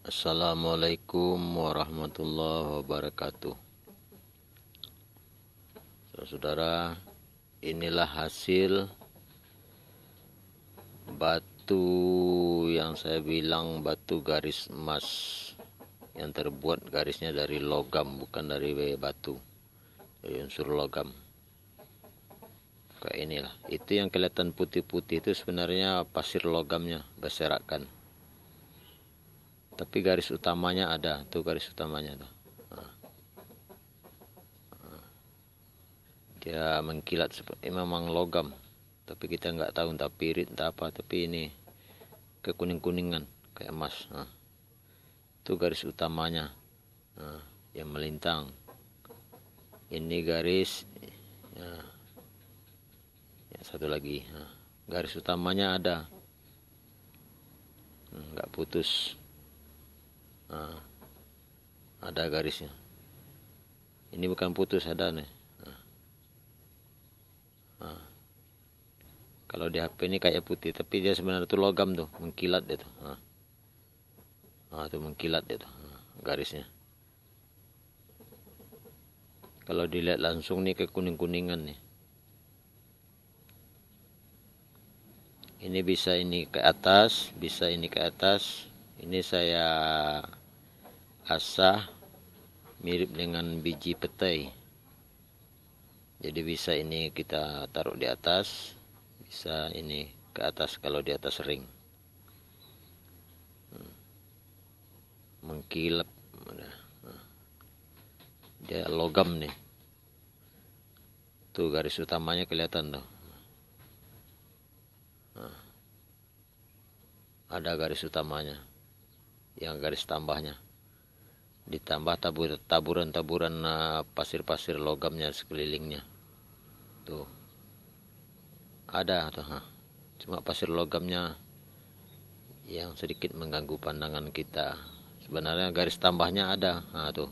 Assalamualaikum warahmatullahi wabarakatuh. Saudara, inilah hasil batu yang saya bilang batu garis emas, yang terbuat garisnya dari logam, bukan dari batu, dari unsur logam. Kayak inilah. Itu yang kelihatan putih-putih itu sebenarnya pasir logamnya berserakan. Tapi garis utamanya ada, tuh garis utamanya tuh. Dia mengkilat seperti memang logam, tapi kita nggak tahu entah pirit entah apa, tapi ini kekuning-kuningan kayak emas. Itu garis utamanya yang melintang. Ini garis yang satu lagi, garis utamanya ada, nggak putus. Ada garisnya. Ini bukan putus, ada nih. Kalau di HP ini kayak putih, tapi dia sebenarnya itu logam tuh, mengkilat dia tuh. Tuh mengkilat dia tuh, garisnya. Kalau dilihat langsung nih kekuning-kuningan nih. Ini bisa ini ke atas, bisa ini ke atas. Ini saya asah mirip dengan biji petai. Jadi bisa ini kita taruh di atas, bisa ini ke atas kalau di atas ring. Mengkilap. Dia logam nih. Tuh garis utamanya kelihatan tuh. Ada garis utamanya, yang garis tambahnya. Ditambah taburan-taburan pasir-pasir logamnya sekelilingnya. Tuh. Ada tuh. Cuma pasir logamnya yang sedikit mengganggu pandangan kita. Sebenarnya garis tambahnya ada. Tuh.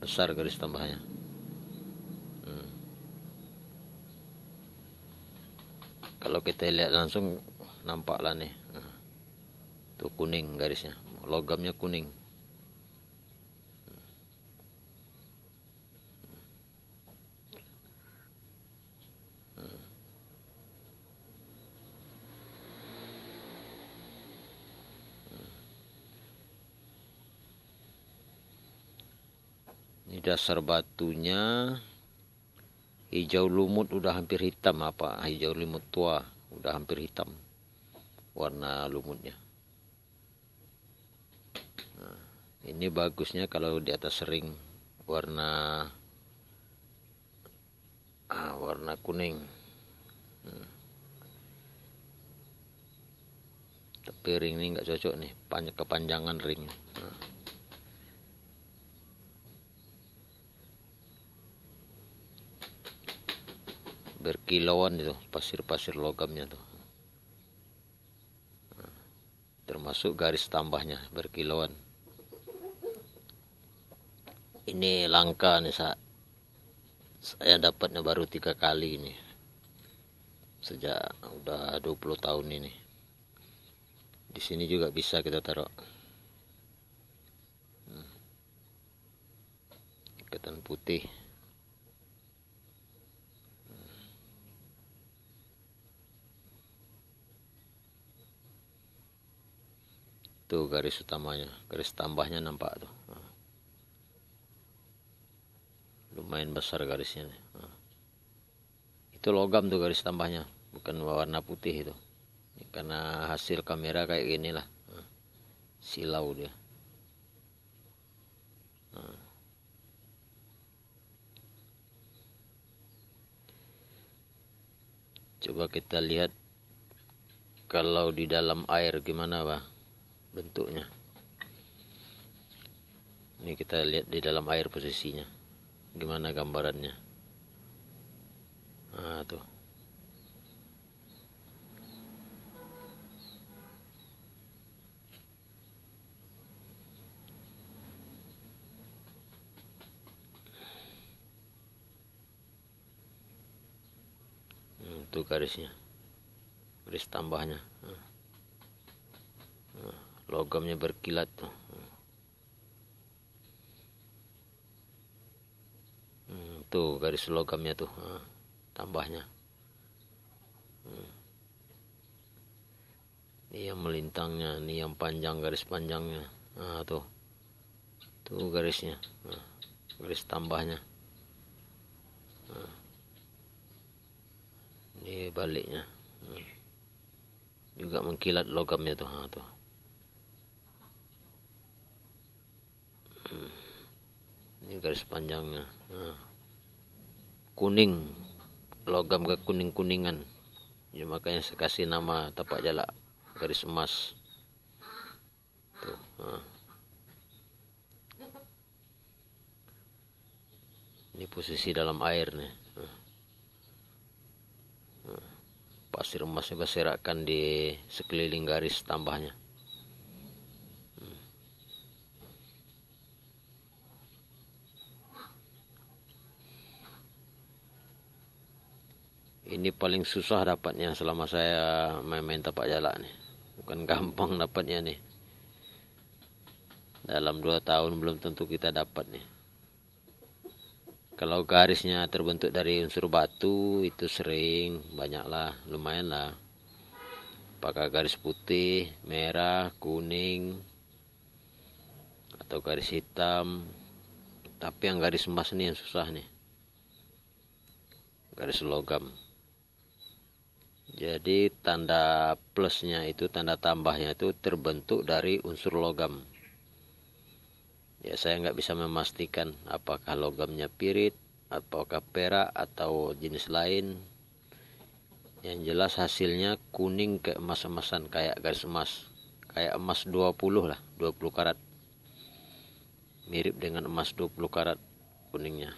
Besar garis tambahnya. Kalau kita lihat langsung nampaklah nih. Tuh kuning garisnya. Logamnya kuning. Ini dasar batunya hijau lumut, udah hampir hitam, hijau lumut tua, udah hampir hitam warna lumutnya. Ini bagusnya kalau di atas ring warna kuning. Tapi ring ini nggak cocok nih, kepanjangan ring. Berkilauan itu pasir-pasir logamnya tuh. Termasuk garis tambahnya berkilauan. Ini langka nih, saya dapatnya baru 3 kali ini. Sejak udah 20 tahun ini. Di sini juga bisa kita taruh. Ikatan putih. Tuh garis utamanya, garis tambahnya nampak tuh. Lumayan besar garisnya. Itu logam tuh garis tambahnya, bukan warna putih itu. Karena hasil kamera kayak gini lah. Silau dia. Coba kita lihat kalau di dalam air gimana bentuknya. Ini kita lihat di dalam air posisinya, gimana gambarannya. Tuh. Tuh garisnya, garis tambahnya. logamnya berkilat tuh. Tuh garis logamnya tuh, tambahnya. Ini yang melintangnya, ini yang panjang, garis panjangnya. Nah, tuh garisnya, garis tambahnya. Ini baliknya, juga mengkilat logamnya tuh. Tuh. Ini garis panjangnya. Kuning, logam ke kuning-kuningan. Ya, makanya saya kasih nama tapak jalak garis emas. Tuh, ini posisi dalam air nih. Pasir emasnya berserakan di sekeliling garis tambahnya. Ini paling susah dapatnya selama saya main-main tapak jalak nih. Bukan gampang dapatnya nih. Dalam 2 tahun belum tentu kita dapat nih. Kalau garisnya terbentuk dari unsur batu itu sering, banyaklah, lumayan lah. Pakai garis putih, merah, kuning, atau garis hitam. Tapi yang garis emas nih yang susah nih. Garis logam. Jadi tanda plusnya itu, tanda tambahnya itu terbentuk dari unsur logam. Ya saya nggak bisa memastikan apakah logamnya pirit, apakah perak atau jenis lain. Yang jelas hasilnya kuning ke emas-emasan kayak garis emas. Kayak emas 20 lah, 20 karat. Mirip dengan emas 20 karat kuningnya.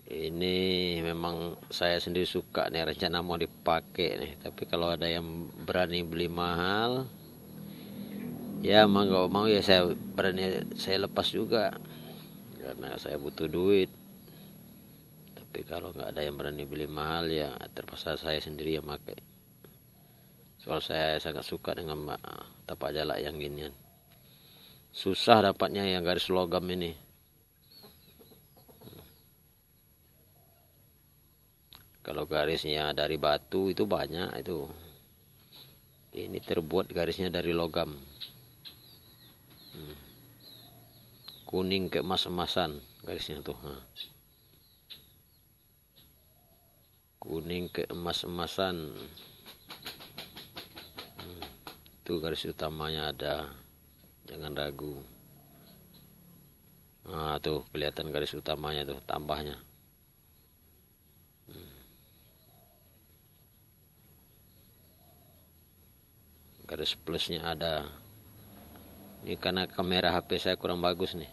Ini memang saya sendiri suka nih, rencana mau dipakai nih. Tapi kalau ada yang berani beli mahal, ya mau nggak mau ya saya berani saya lepas juga, karena saya butuh duit. Tapi kalau nggak ada yang berani beli mahal ya terpaksa saya sendiri yang pakai. Soal saya sangat suka dengan tapak jalak yang ginian. Susah dapatnya yang garis logam ini. Kalau garisnya dari batu itu banyak itu. Ini terbuat garisnya dari logam. Kuning ke emas-emasan garisnya tuh. Kuning ke emas-emasan. Tuh garis utamanya ada. Jangan ragu. Nah tuh kelihatan garis utamanya tuh, tambahnya. Garis plusnya ada. Ini karena kamera HP saya kurang bagus nih.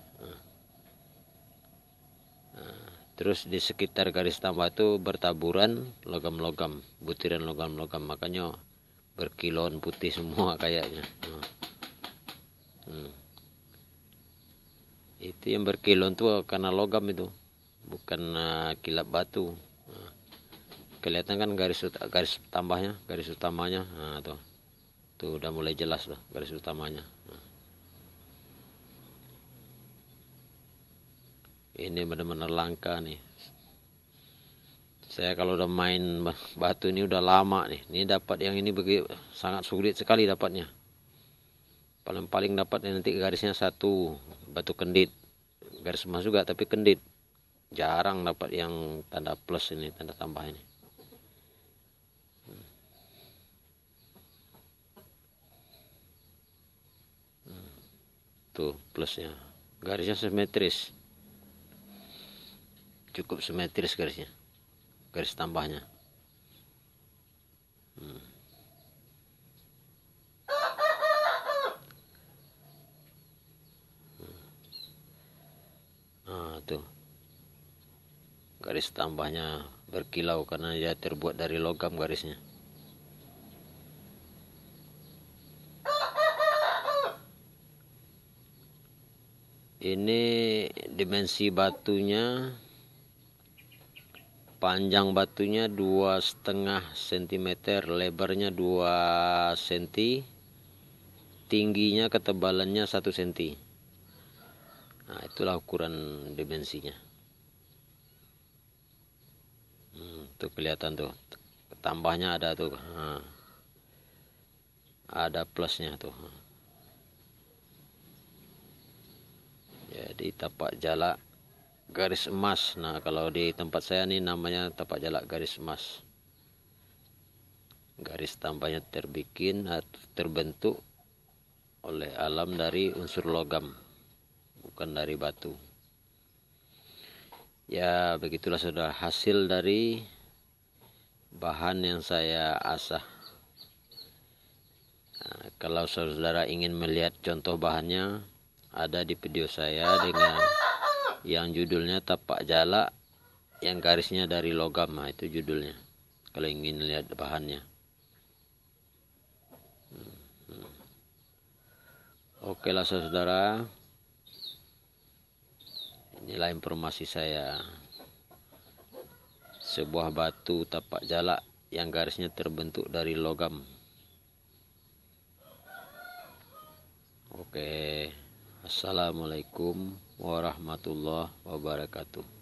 Terus di sekitar garis tambah itu bertaburan logam-logam, butiran logam-logam, makanya berkilauan putih semua kayaknya. Itu yang berkilauan tuh karena logam itu, bukan kilap batu. Kelihatan kan garis tambahnya, garis utamanya. Nah, tuh udah mulai jelas loh garis utamanya. Ini benar-benar langka nih. Saya kalau udah main batu ini udah lama nih. Ini dapat yang ini sangat sulit sekali dapatnya. Paling-paling dapat nanti garisnya satu batu kendit. Garis emas juga tapi kendit. Jarang dapat yang tanda plus ini, tanda tambah ini. Tuh plusnya. Garisnya simetris. Cukup simetris garisnya. Garis tambahnya. Nah, tuh. Garis tambahnya berkilau karena dia terbuat dari logam garisnya. Ini dimensi batunya, panjang batunya 2,5 cm, lebarnya 2 cm, tingginya ketebalannya 1 cm. Nah, itulah ukuran dimensinya. Tuh kelihatan tuh, tambahnya ada tuh. Nah, ada plusnya tuh. Jadi tapak jalak garis emas. Nah, kalau di tempat saya nih namanya tapak jalak garis emas. Garis tambahnya terbikin atau terbentuk oleh alam dari unsur logam, bukan dari batu. Ya, begitulah sudah hasil dari bahan yang saya asah. Nah, kalau saudara ingin melihat contoh bahannya, ada di video saya dengan yang judulnya tapak jalak yang garisnya dari logam. Nah, itu judulnya kalau ingin lihat bahannya. Oke lah saudara, inilah informasi saya. Sebuah batu tapak jalak yang garisnya terbentuk dari logam. Oke, assalamualaikum warahmatullahi wabarakatuh.